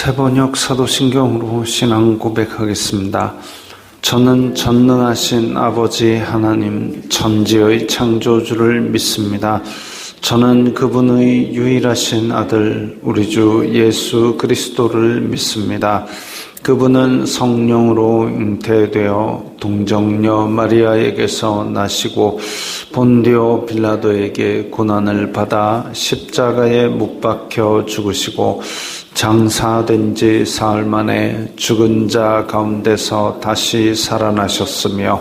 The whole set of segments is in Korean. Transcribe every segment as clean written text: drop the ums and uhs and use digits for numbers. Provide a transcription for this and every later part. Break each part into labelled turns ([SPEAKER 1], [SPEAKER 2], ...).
[SPEAKER 1] 새번역 사도신경으로 신앙 고백하겠습니다. 저는 전능하신 아버지 하나님 천지의 창조주를 믿습니다. 저는 그분의 유일하신 아들 우리 주 예수 그리스도를 믿습니다. 그분은 성령으로 잉태되어 동정녀 마리아에게서 나시고 본디오 빌라도에게 고난을 받아 십자가에 못 박혀 죽으시고 장사된 지 사흘 만에 죽은 자 가운데서 다시 살아나셨으며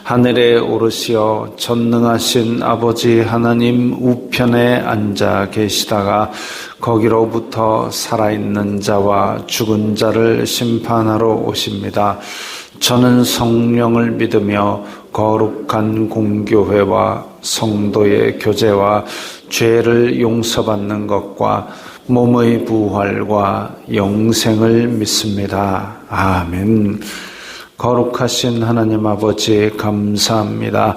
[SPEAKER 1] 하늘에 오르시어 전능하신 아버지 하나님 우편에 앉아 계시다가 거기로부터 살아있는 자와 죽은 자를 심판하러 오십니다. 저는 성령을 믿으며 거룩한 공교회와 성도의 교제와 죄를 용서받는 것과 몸의 부활과 영생을 믿습니다. 아멘. 거룩하신 하나님 아버지 감사합니다.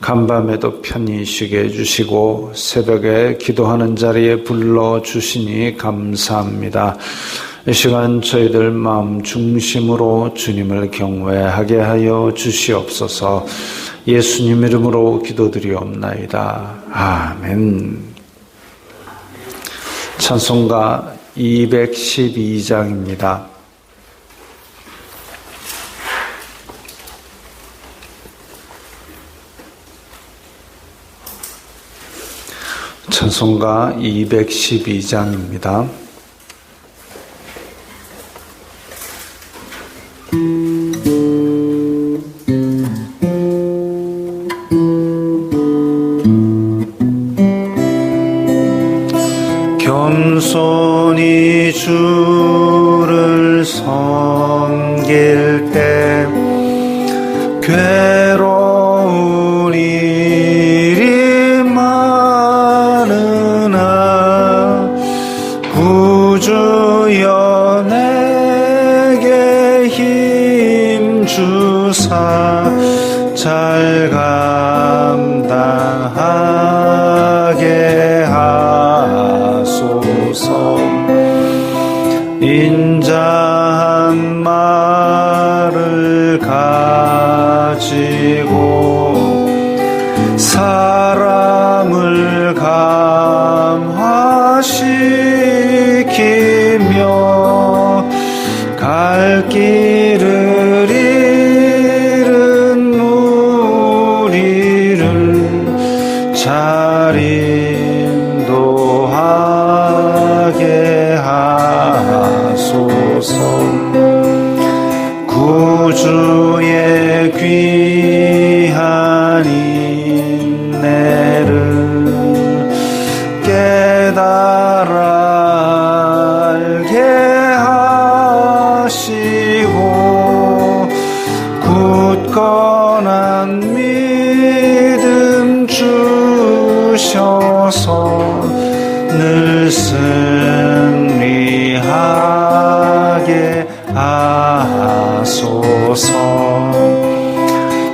[SPEAKER 1] 간밤에도 편히 쉬게 해주시고 새벽에 기도하는 자리에 불러주시니 감사합니다. 이 시간 저희들 마음 중심으로 주님을 경외하게 하여 주시옵소서. 예수님 이름으로 기도드리옵나이다. 아멘. 찬송가 212장입니다. 찬송가 212장입니다. 겸손히 주를 섬길 때 괴로운 일이 많으나 구주여 내게 힘 주사 잘 감당하게 하소서. 인자한 말을 가지고 사람을 감화시키며 갈 길을 잃은 무리를 잘 인도하게 하소서. 구주의 귀한 인내를 깨달아 알게 하시고 굳건한 믿음 주셔서 늘 승리하게 하소서.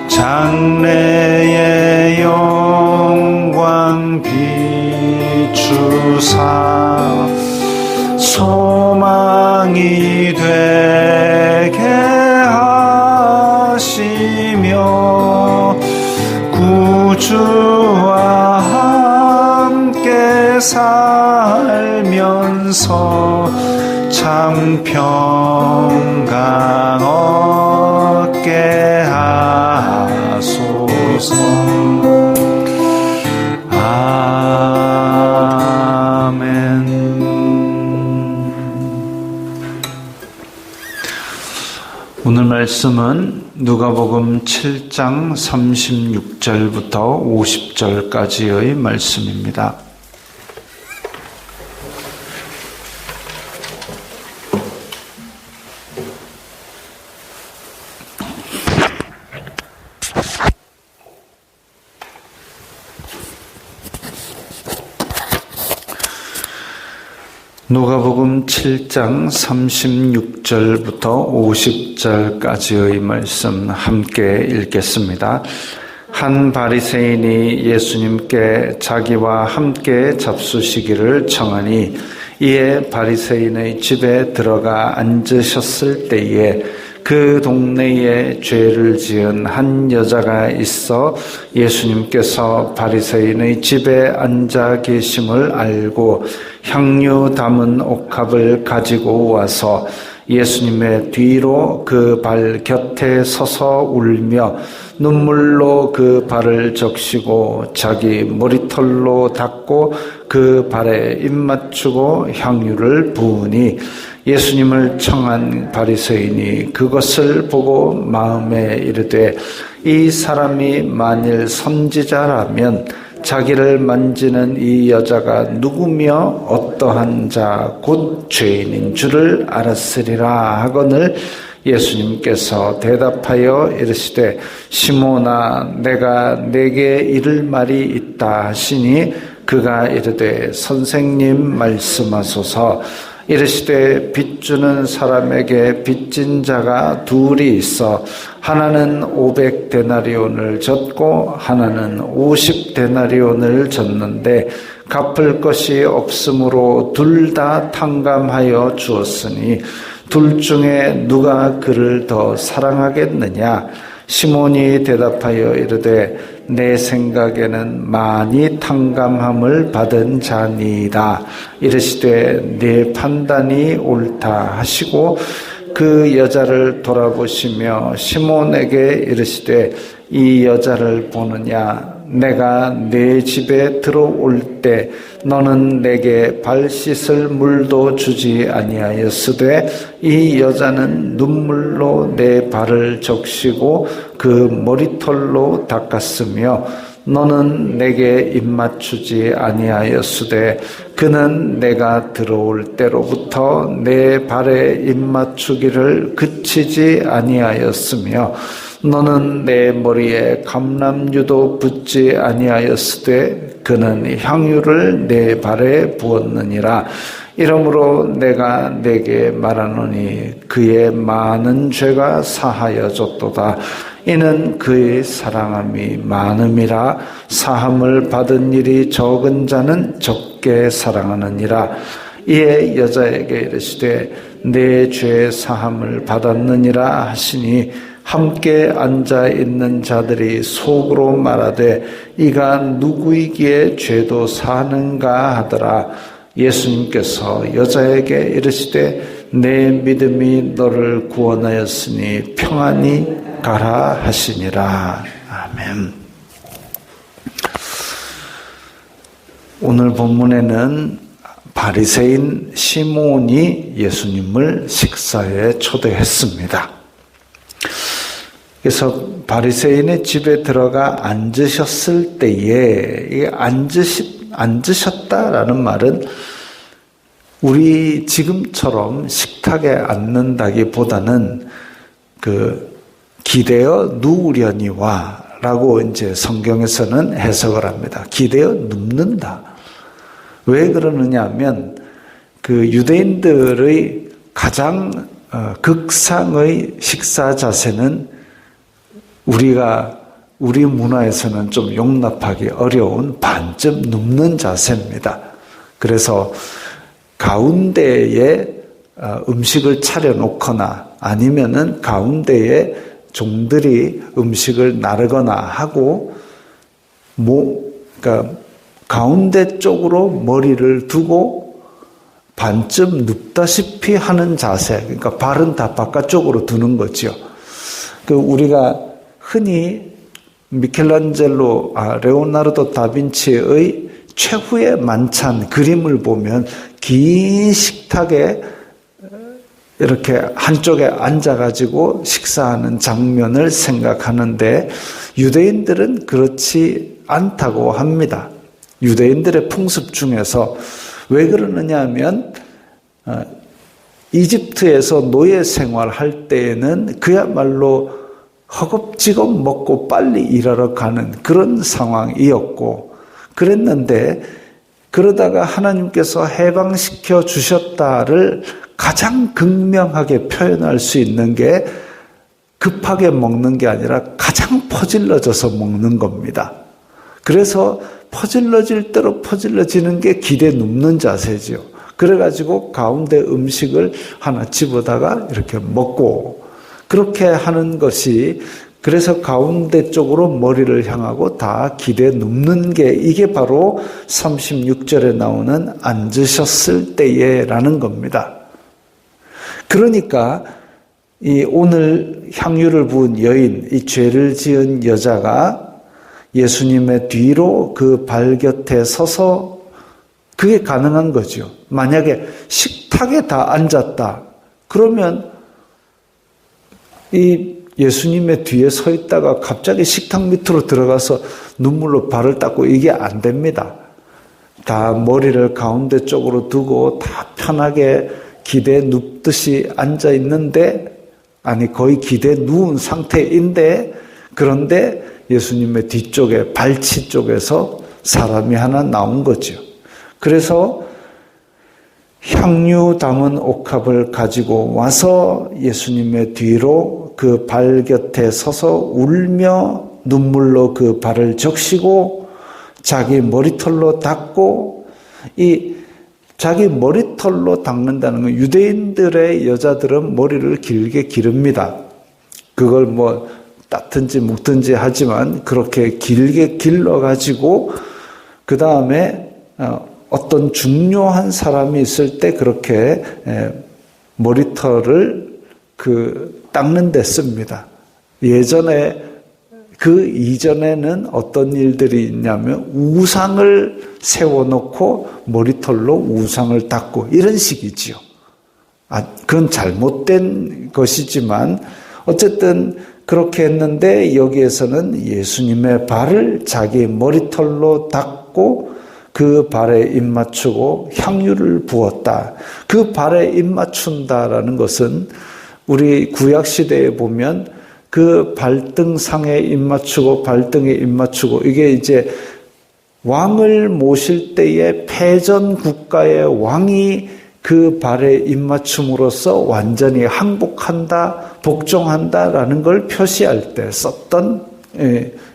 [SPEAKER 1] 장래의 영광 비추사 소망이 되게 하시며 구주와 함께 살면서 참 평강 얻게 하소서. 아멘. 오늘 말씀은 누가복음 7장 36절부터 50절까지의 말씀입니다. 누가복음 7장 36절부터 50절까지의 말씀 함께 읽겠습니다. 한 바리새인이 예수님께 자기와 함께 잡수시기를 청하니 이에 바리새인의 집에 들어가 앉으셨을 때에 그 동네에 죄를 지은 한 여자가 있어 예수님께서 바리새인의 집에 앉아 계심을 알고 향유 담은 옥합을 가지고 와서 예수님의 뒤로 그 발 곁에 서서 울며 눈물로 그 발을 적시고 자기 머리털로 닦고 그 발에 입 맞추고 향유를 부으니 예수님을 청한 바리새인이 그것을 보고 마음에 이르되 이 사람이 만일 선지자라면 자기를 만지는 이 여자가 누구며 어떠한 자 곧 죄인인 줄을 알았으리라 하거늘 예수님께서 대답하여 이르시되 시몬아 내가 내게 이를 말이 있다 하시니 그가 이르되 선생님 말씀하소서. 이르시되 빚주는 사람에게 빚진 자가 둘이 있어 하나는 500데나리온을 졌고 하나는 50데나리온을 졌는데 갚을 것이 없으므로 둘 다 탕감하여 주었으니 둘 중에 누가 그를 더 사랑하겠느냐? 시몬이 대답하여 이르되 내 생각에는 많이 탕감함을 받은 자니이다. 이르시되 네 판단이 옳다 하시고 그 여자를 돌아보시며 시몬에게 이르시되 이 여자를 보느냐? 내가 네 집에 들어올 때 너는 내게 발 씻을 물도 주지 아니하였으되 이 여자는 눈물로 내 발을 적시고 그 머리털로 닦았으며 너는 내게 입 맞추지 아니하였으되 그는 내가 들어올 때로부터 내 발에 입 맞추기를 그치지 아니하였으며 너는 내 머리에 감람유도 붓지 아니하였으되 그는 향유를 내 발에 부었느니라. 이러므로 내가 내게 말하노니 그의 많은 죄가 사하여졌도다. 이는 그의 사랑함이 많음이라. 사함을 받은 일이 적은 자는 적게 사랑하느니라. 이에 여자에게 이르시되 내 죄 사함을 받았느니라 하시니 함께 앉아 있는 자들이 속으로 말하되 이가 누구이기에 죄도 사는가 하더라. 예수님께서 여자에게 이르시되 내 믿음이 너를 구원하였으니 평안히 가라 하시니라. 아멘. 오늘 본문에는 바리새인 시몬이 예수님을 식사에 초대했습니다. 그래서 바리새인의 집에 들어가 앉으셨을 때에 이 앉으셨다라는 말은 우리 지금처럼 식탁에 앉는다기보다는 그 기대어 누우려니와라고 이제 성경에서는 해석을 합니다. 기대어 눕는다. 왜 그러느냐 하면 그 유대인들의 가장 극상의 식사 자세는 우리 문화에서는 좀 용납하기 어려운 반쯤 눕는 자세입니다. 그래서 가운데에 음식을 차려놓거나 아니면은 가운데에 종들이 음식을 나르거나 하고 그러니까 가운데 쪽으로 머리를 두고 반쯤 눕다시피 하는 자세. 그러니까 발은 다 바깥쪽으로 두는 거죠. 우리가 흔히 레오나르도 다빈치의 최후의 만찬 그림을 보면 긴 식탁에 이렇게 한쪽에 앉아가지고 식사하는 장면을 생각하는데 유대인들은 그렇지 않다고 합니다. 유대인들의 풍습 중에서 왜 그러느냐 하면 이집트에서 노예 생활할 때에는 그야말로 허겁지겁 먹고 빨리 일하러 가는 그런 상황이었고 그랬는데 그러다가 하나님께서 해방시켜 주셨다를 가장 극명하게 표현할 수 있는 게 급하게 먹는 게 아니라 가장 퍼질러져서 먹는 겁니다. 그래서 퍼질러질 대로 퍼질러지는 게 기대 눕는 자세죠. 그래가지고 가운데 음식을 하나 집어다가 이렇게 먹고, 그렇게 하는 것이, 그래서 가운데 쪽으로 머리를 향하고 다 기대 눕는 게, 이게 바로 36절에 나오는 앉으셨을 때에라는 겁니다. 그러니까 이 오늘 향유를 부은 여인, 이 죄를 지은 여자가 예수님의 뒤로 그 발 곁에 서서, 그게 가능한 거죠. 만약에 식탁에 다 앉았다 그러면 이 예수님의 뒤에 서 있다가 갑자기 식탁 밑으로 들어가서 눈물로 발을 닦고, 이게 안 됩니다. 다 머리를 가운데 쪽으로 두고 다 편하게 기대 눕듯이 앉아 있는데, 아니 거의 기대 누운 상태인데, 그런데 예수님의 뒤쪽에 발치 쪽에서 사람이 하나 나온 거죠. 그래서 향유 담은 옥합을 가지고 와서 예수님의 뒤로 그 발 곁에 서서 울며 눈물로 그 발을 적시고 자기 머리털로 닦고, 이 자기 머리털로 닦는다는 건, 유대인들의 여자들은 머리를 길게 기릅니다. 그걸 뭐 따든지 묶든지 하지만 그렇게 길게 길러가지고 그 다음에 어떤 중요한 사람이 있을 때 그렇게 머리털을 닦는 데 씁니다. 예전에, 그 이전에는 어떤 일들이 있냐면 우상을 세워놓고 머리털로 우상을 닦고 이런 식이지요. 그건 잘못된 것이지만 어쨌든 그렇게 했는데, 여기에서는 예수님의 발을 자기 머리털로 닦고 그 발에 입 맞추고 향유를 부었다. 그 발에 입 맞춘다라는 것은 우리 구약시대에 보면 그 발등상에 입 맞추고 발등에 입 맞추고, 이게 이제 왕을 모실 때에 패전 국가의 왕이 그 발에 입 맞춤으로써 완전히 항복한다, 복종한다라는 걸 표시할 때 썼던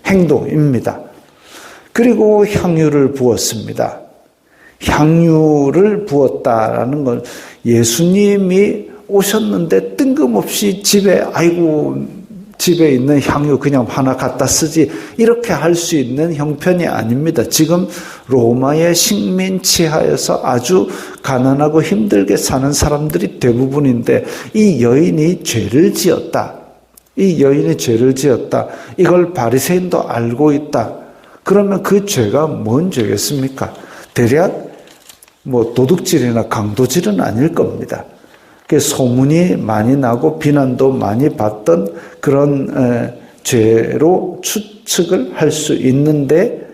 [SPEAKER 1] 행동입니다. 그리고 향유를 부었습니다. 향유를 부었다라는 건 예수님이 오셨는데 뜬금없이 집에 있는 향유 그냥 하나 갖다 쓰지, 이렇게 할 수 있는 형편이 아닙니다. 지금 로마의 식민 치하에서 아주 가난하고 힘들게 사는 사람들이 대부분인데, 이 여인이 죄를 지었다. 이걸 바리새인도 알고 있다. 그러면 그 죄가 뭔 죄겠습니까? 대략 뭐 도둑질이나 강도질은 아닐 겁니다. 소문이 많이 나고 비난도 많이 받던 그런 죄로 추측을 할 수 있는데,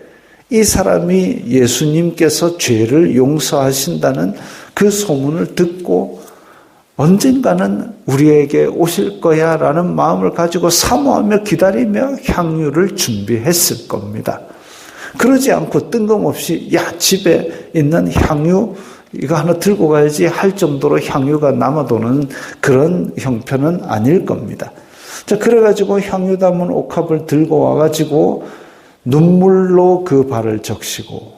[SPEAKER 1] 이 사람이 예수님께서 죄를 용서하신다는 그 소문을 듣고 언젠가는 우리에게 오실 거야 라는 마음을 가지고 사모하며 기다리며 향유를 준비했을 겁니다. 그러지 않고 뜬금없이 집에 있는 향유 이거 하나 들고 가야지 할 정도로 향유가 남아도는 그런 형편은 아닐 겁니다. 자, 그래가지고 향유 담은 옥합을 들고 와가지고 눈물로 그 발을 적시고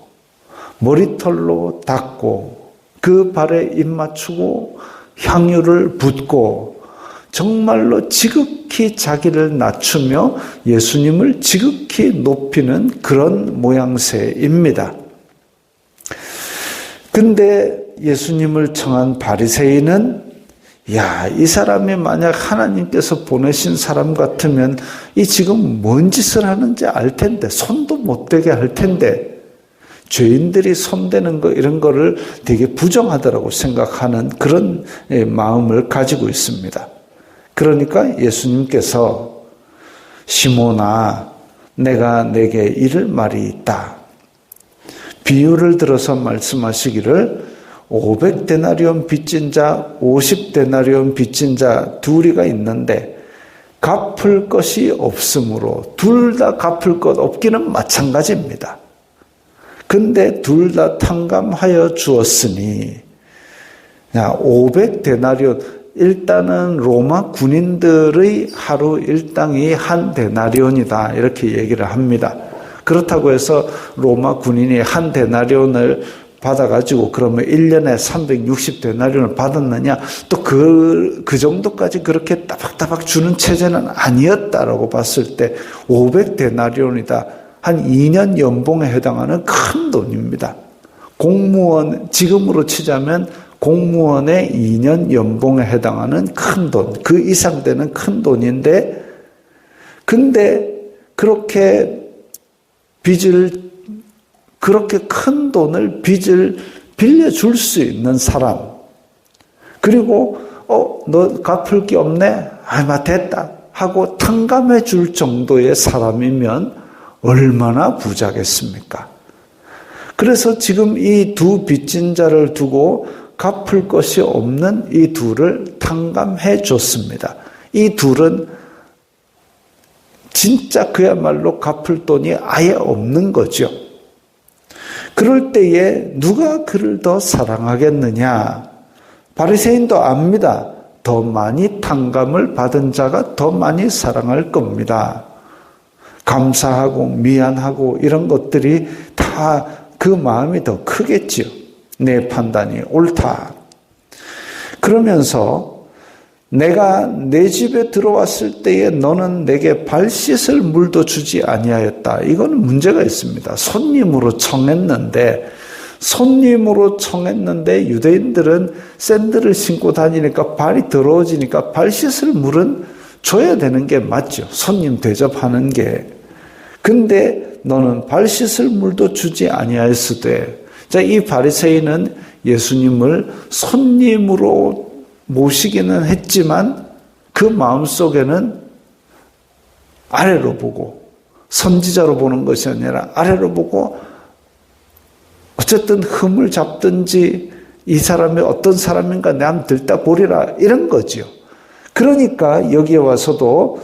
[SPEAKER 1] 머리털로 닦고 그 발에 입 맞추고 향유를 붓고 정말로 지극히 자기를 낮추며 예수님을 지극히 높이는 그런 모양새입니다. 근데 예수님을 청한 바리새인은 이 사람이 만약 하나님께서 보내신 사람 같으면 이 지금 뭔 짓을 하는지 알 텐데, 손도 못 대게 할 텐데, 죄인들이 손대는 거 이런 거를 되게 부정하다라고 생각하는 그런 마음을 가지고 있습니다. 그러니까 예수님께서 시몬아, 내가 내게 이를 말이 있다. 비유를 들어서 말씀하시기를 500데나리온 빚진 자, 50데나리온 빚진 자 둘이가 있는데 갚을 것이 없으므로 둘 다 갚을 것 없기는 마찬가지입니다. 근데 둘 다 탕감하여 주었으니 500데나리온, 일단은 로마 군인들의 하루 일당이 한 데나리온이다 이렇게 얘기를 합니다. 그렇다고 해서 로마 군인이 한 데나리온을 받아가지고 그러면 1년에 360데나리온을 받았느냐? 또 그 정도까지 그렇게 따박따박 주는 체제는 아니었다라고 봤을 때 500데나리온이다. 한 2년 연봉에 해당하는 큰 돈입니다. 공무원, 지금으로 치자면 공무원의 2년 연봉에 해당하는 큰 돈, 그 이상 되는 큰 돈인데, 근데 그렇게 큰 돈을 빚을 빌려줄 수 있는 사람, 그리고 너 갚을 게 없네? 됐다 하고 탕감해 줄 정도의 사람이면 얼마나 부자겠습니까? 그래서 지금 이 두 빚진 자를 두고 갚을 것이 없는 이 둘을 탕감해 줬습니다. 이 둘은 진짜 그야말로 갚을 돈이 아예 없는 거죠. 그럴 때에 누가 그를 더 사랑하겠느냐? 바리새인도 압니다. 더 많이 탕감을 받은 자가 더 많이 사랑할 겁니다. 감사하고 미안하고 이런 것들이 다 그 마음이 더 크겠지요. 내 판단이 옳다. 그러면서 내가 내 집에 들어왔을 때에 너는 내게 발 씻을 물도 주지 아니하였다. 이건 문제가 있습니다. 손님으로 청했는데 유대인들은 샌들을 신고 다니니까 발이 더러워지니까 발 씻을 물은 줘야 되는 게 맞죠. 손님 대접하는 게. 근데 너는 발 씻을 물도 주지 아니하였으되. 자, 이 바리새인은 예수님을 손님으로 모시기는 했지만 그 마음속에는 아래로 보고 선지자로 보는 것이 아니라 아래로 보고 어쨌든 흠을 잡든지 이 사람이 어떤 사람인가 내 한번 들다 보리라 이런 거지요. 그러니까 여기에 와서도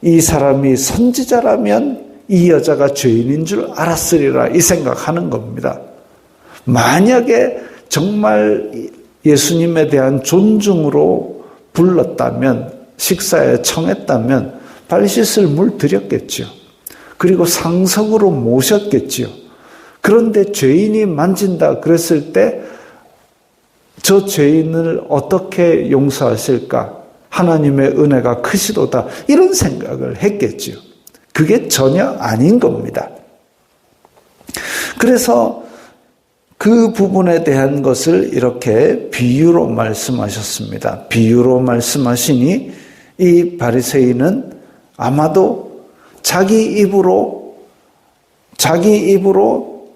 [SPEAKER 1] 이 사람이 선지자라면 이 여자가 죄인인 줄 알았으리라 이 생각하는 겁니다. 만약에 정말 예수님에 대한 존중으로 불렀다면, 식사에 청했다면 발 씻을 물 드렸겠죠. 그리고 상석으로 모셨겠죠. 그런데 죄인이 만진다 그랬을 때 저 죄인을 어떻게 용서하실까? 하나님의 은혜가 크시도다. 이런 생각을 했겠죠. 그게 전혀 아닌 겁니다. 그래서 그 부분에 대한 것을 이렇게 비유로 말씀하셨습니다. 비유로 말씀하시니 이 바리새인은 아마도 자기 입으로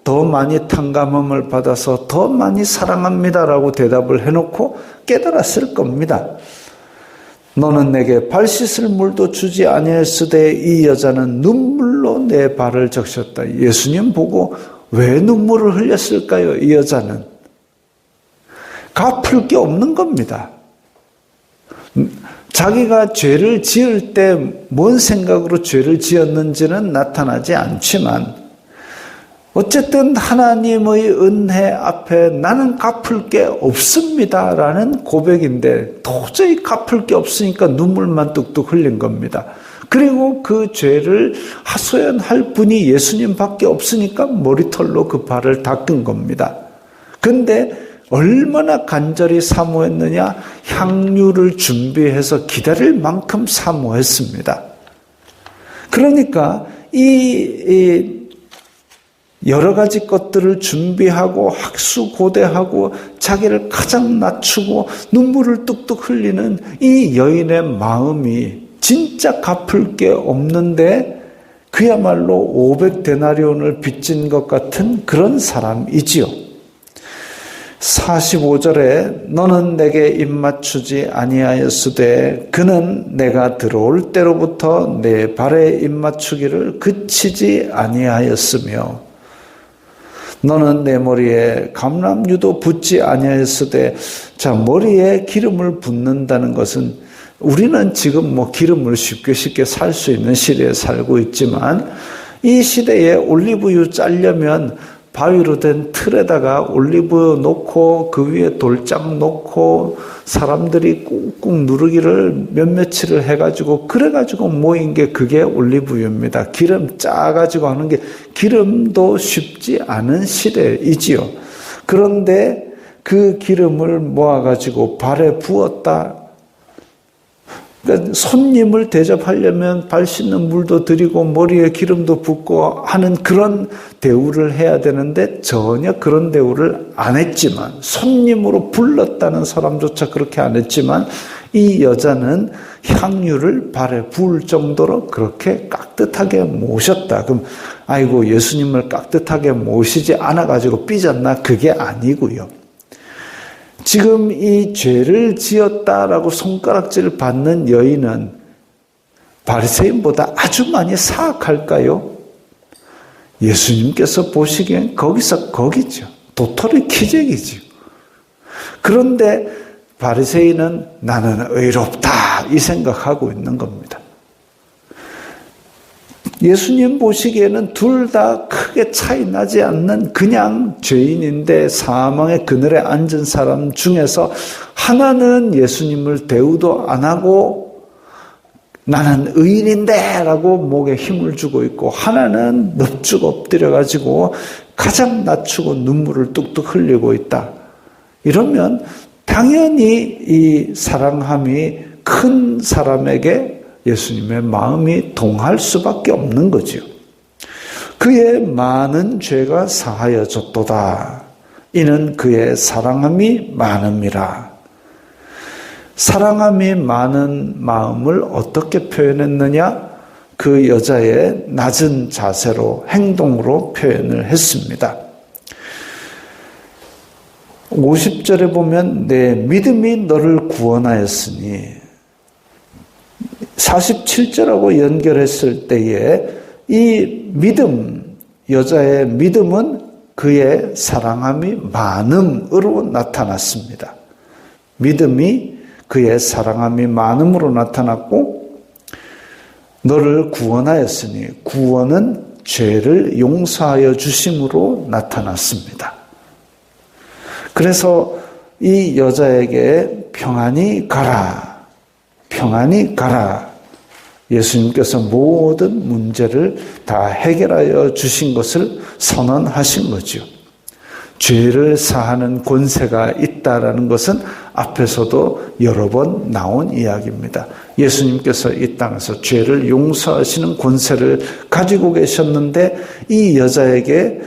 [SPEAKER 1] 더 많이 탕감함을 받아서 더 많이 사랑합니다라고 대답을 해놓고 깨달았을 겁니다. 너는 내게 발 씻을 물도 주지 아니했으되 이 여자는 눈물로 내 발을 적셨다. 예수님 보고 왜 눈물을 흘렸을까요? 이 여자는 갚을 게 없는 겁니다. 자기가 죄를 지을 때 뭔 생각으로 죄를 지었는지는 나타나지 않지만 어쨌든 하나님의 은혜 앞에 나는 갚을 게 없습니다라는 고백인데 도저히 갚을 게 없으니까 눈물만 뚝뚝 흘린 겁니다. 그리고 그 죄를 하소연할 분이 예수님밖에 없으니까 머리털로 그 발을 닦은 겁니다. 근데 얼마나 간절히 사모했느냐? 향유를 준비해서 기다릴 만큼 사모했습니다. 그러니까 이 여러 가지 것들을 준비하고 학수고대하고 자기를 가장 낮추고 눈물을 뚝뚝 흘리는 이 여인의 마음이 진짜 갚을 게 없는데 그야말로 500데나리온을 빚진 것 같은 그런 사람이지요. 45절에 너는 내게 입맞추지 아니하였으되 그는 내가 들어올 때로부터 내 발에 입맞추기를 그치지 아니하였으며 너는 내 머리에 감람유도 붓지 아니하였으되 자, 머리에 기름을 붓는다는 것은 우리는 지금 기름을 쉽게 살 수 있는 시대에 살고 있지만 이 시대에 올리브유 짜려면 바위로 된 틀에다가 올리브 놓고 그 위에 돌장 놓고 사람들이 꾹꾹 누르기를 며칠을 해가지고 그래가지고 모인 게 그게 올리브유입니다. 기름 짜가지고 하는 게 기름도 쉽지 않은 시대이지요. 그런데 그 기름을 모아가지고 발에 부었다. 그러니까 손님을 대접하려면 발 씻는 물도 드리고 머리에 기름도 붓고 하는 그런 대우를 해야 되는데 전혀 그런 대우를 안 했지만, 손님으로 불렀다는 사람조차 그렇게 안 했지만 이 여자는 향유를 발에 부을 정도로 그렇게 깍듯하게 모셨다. 그럼 아이고 예수님을 깍듯하게 모시지 않아가지고 삐졌나? 그게 아니고요. 지금 이 죄를 지었다라고 손가락질 받는 여인은 바리새인보다 아주 많이 사악할까요? 예수님께서 보시기엔 거기서 거기죠. 도토리 키재기죠. 그런데 바리새인은 나는 의롭다 이 생각하고 있는 겁니다. 예수님 보시기에는 둘 다 크게 차이 나지 않는 그냥 죄인인데 사망의 그늘에 앉은 사람 중에서 하나는 예수님을 대우도 안 하고 나는 의인인데 라고 목에 힘을 주고 있고, 하나는 넙죽 엎드려가지고 가장 낮추고 눈물을 뚝뚝 흘리고 있다. 이러면 당연히 이 사랑함이 큰 사람에게 예수님의 마음이 동할 수밖에 없는 거죠. 그의 많은 죄가 사하여졌도다. 이는 그의 사랑함이 많음이라. 사랑함이 많은 마음을 어떻게 표현했느냐? 그 여자의 낮은 자세로, 행동으로 표현을 했습니다. 50절에 보면 내 믿음이 너를 구원하였으니, 47절하고 연결했을 때에 이 믿음, 여자의 믿음은 그의 사랑함이 많음으로 나타났습니다. 믿음이 그의 사랑함이 많음으로 나타났고, 너를 구원하였으니, 구원은 죄를 용서하여 주심으로 나타났습니다. 그래서 이 여자에게 평안히 가라, 평안히 가라. 예수님께서 모든 문제를 다 해결하여 주신 것을 선언하신 거죠. 죄를 사하는 권세가 있다라는 것은 앞에서도 여러 번 나온 이야기입니다. 예수님께서 이 땅에서 죄를 용서하시는 권세를 가지고 계셨는데, 이 여자에게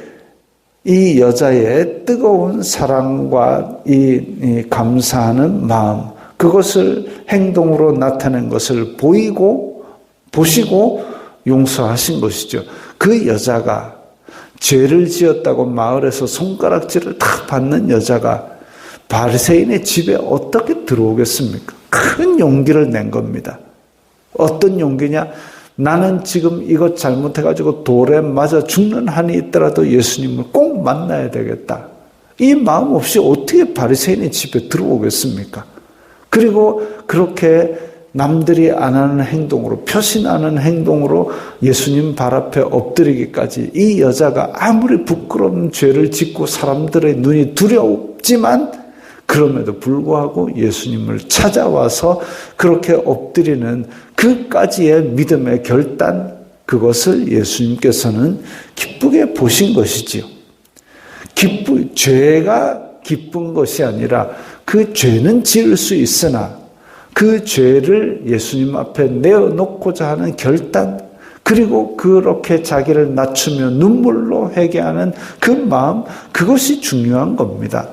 [SPEAKER 1] 이 여자의 뜨거운 사랑과 이 감사하는 마음, 그것을 행동으로 나타낸 것을 보시고 용서하신 것이죠. 그 여자가, 죄를 지었다고 마을에서 손가락질을 탁 받는 여자가 바리새인의 집에 어떻게 들어오겠습니까? 큰 용기를 낸 겁니다. 어떤 용기냐? 나는 지금 이것 잘못해가지고 돌에 맞아 죽는 한이 있더라도 예수님을 꼭 만나야 되겠다. 이 마음 없이 어떻게 바리새인의 집에 들어오겠습니까? 그리고 그렇게 남들이 안 하는 행동으로, 표신하는 행동으로 예수님 발 앞에 엎드리기까지, 이 여자가 아무리 부끄러운 죄를 짓고 사람들의 눈이 두렵지만 그럼에도 불구하고 예수님을 찾아와서 그렇게 엎드리는 그까지의 믿음의 결단, 그것을 예수님께서는 기쁘게 보신 것이지요. 죄가 기쁜 것이 아니라 그 죄는 지을 수 있으나 그 죄를 예수님 앞에 내어놓고자 하는 결단, 그리고 그렇게 자기를 낮추며 눈물로 회개하는 그 마음, 그것이 중요한 겁니다.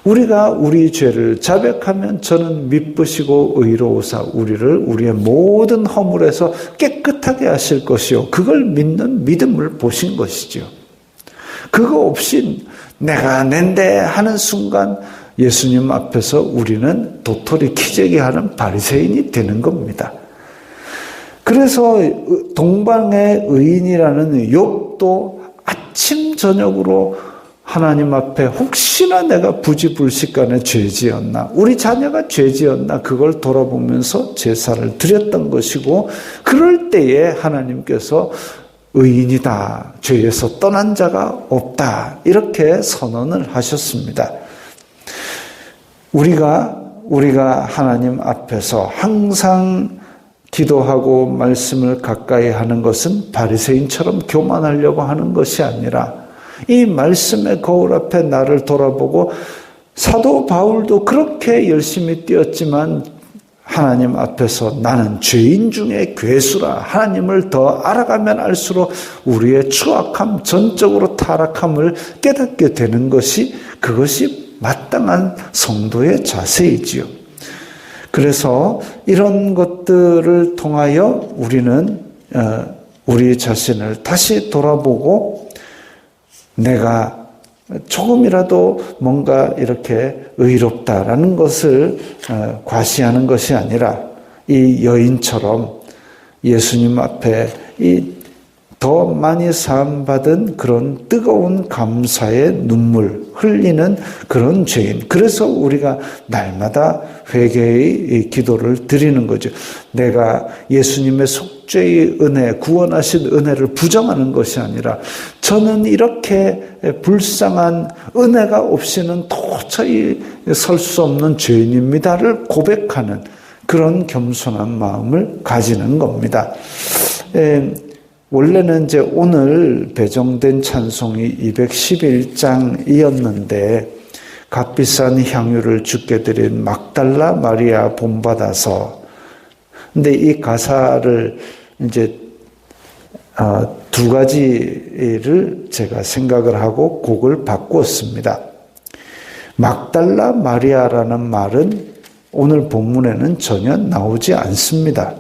[SPEAKER 1] 우리가 우리 죄를 자백하면 저는 미쁘시고 의로우사 우리를 우리의 모든 허물에서 깨끗하게 하실 것이요, 그걸 믿는 믿음을 보신 것이죠. 그거 없이 내가 낸데 하는 순간 예수님 앞에서 우리는 도토리 키재기 하는 바리새인이 되는 겁니다. 그래서 동방의 의인이라는 욥도 아침 저녁으로 하나님 앞에 혹시나 내가 부지불식간에 죄지었나, 우리 자녀가 죄지었나, 그걸 돌아보면서 제사를 드렸던 것이고, 그럴 때에 하나님께서 의인이다. 죄에서 떠난 자가 없다. 이렇게 선언을 하셨습니다. 우리가 하나님 앞에서 항상 기도하고 말씀을 가까이 하는 것은 바리새인처럼 교만하려고 하는 것이 아니라 이 말씀의 거울 앞에 나를 돌아보고 사도 바울도 그렇게 열심히 뛰었지만 하나님 앞에서 나는 죄인 중에 괴수라. 하나님을 더 알아가면 알수록 우리의 추악함, 전적으로 타락함을 깨닫게 되는 것이 그것이 마땅한 성도의 자세이지요. 그래서 이런 것들을 통하여 우리는 우리 자신을 다시 돌아보고 내가 조금이라도 뭔가 이렇게 의롭다라는 것을 과시하는 것이 아니라 이 여인처럼 예수님 앞에 더 많이 사함받은 그런 뜨거운 감사의 눈물 흘리는 그런 죄인. 그래서 우리가 날마다 회개의 기도를 드리는 거죠. 내가 예수님의 속죄의 은혜, 구원하신 은혜를 부정하는 것이 아니라 저는 이렇게 불쌍한 은혜가 없이는 도저히 설 수 없는 죄인입니다를 고백하는 그런 겸손한 마음을 가지는 겁니다. 원래는 이제 오늘 배정된 찬송이 211장이었는데 값비싼 향유를 주께 드린 막달라 마리아 본받아서, 근데 이 가사를 이제 두 가지를 제가 생각을 하고 곡을 바꾸었습니다. 막달라 마리아라는 말은 오늘 본문에는 전혀 나오지 않습니다.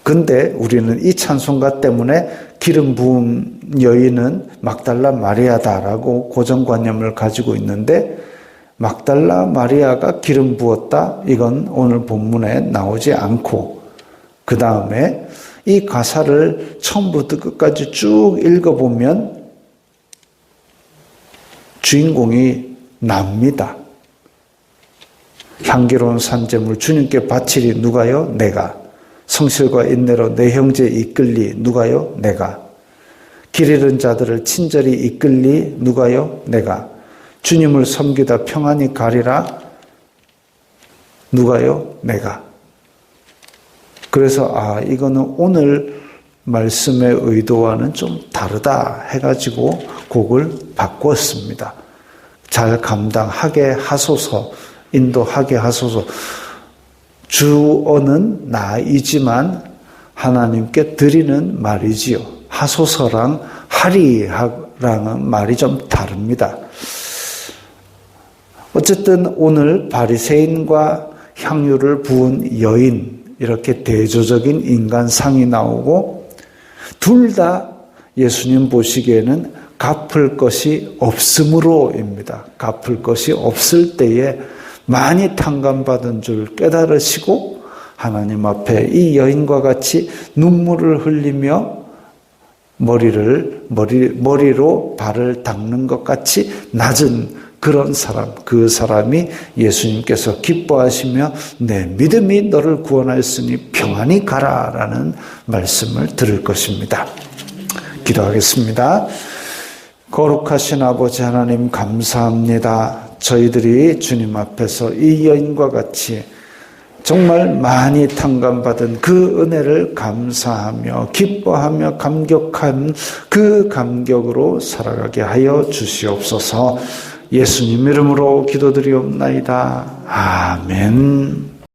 [SPEAKER 1] 근데 우리는 이 찬송가 때문에 기름 부은 여인은 막달라 마리아다라고 고정관념을 가지고 있는데 막달라 마리아가 기름 부었다? 이건 오늘 본문에 나오지 않고 그 다음에 이 가사를 처음부터 끝까지 쭉 읽어보면 주인공이 납니다. 향기로운 산재물 주님께 바치리 누가요? 내가. 성실과 인내로 내 형제 이끌리 누가요? 내가. 길 잃은 자들을 친절히 이끌리 누가요? 내가. 주님을 섬기다 평안히 가리라 누가요? 내가. 그래서 이거는 오늘 말씀의 의도와는 좀 다르다 해가지고 곡을 바꾸었습니다. 잘 감당하게 하소서, 인도하게 하소서. 주어는 나이지만 하나님께 드리는 말이지요. 하소서랑 하리랑은 말이 좀 다릅니다. 어쨌든 오늘 바리새인과 향유를 부은 여인, 이렇게 대조적인 인간상이 나오고 둘 다 예수님 보시기에는 갚을 것이 없으므로입니다. 갚을 것이 없을 때에 많이 탕감받은 줄 깨달으시고 하나님 앞에 이 여인과 같이 눈물을 흘리며 머리로 발을 닦는 것 같이 낮은 그런 사람, 그 사람이 예수님께서 기뻐하시며 내 믿음이 너를 구원하였으니 평안히 가라라는 말씀을 들을 것입니다. 기도하겠습니다. 거룩하신 아버지 하나님 감사합니다. 저희들이 주님 앞에서 이 여인과 같이 정말 많이 탕감받은 그 은혜를 감사하며 기뻐하며 감격한 그 감격으로 살아가게 하여 주시옵소서. 예수님 이름으로 기도드리옵나이다. 아멘.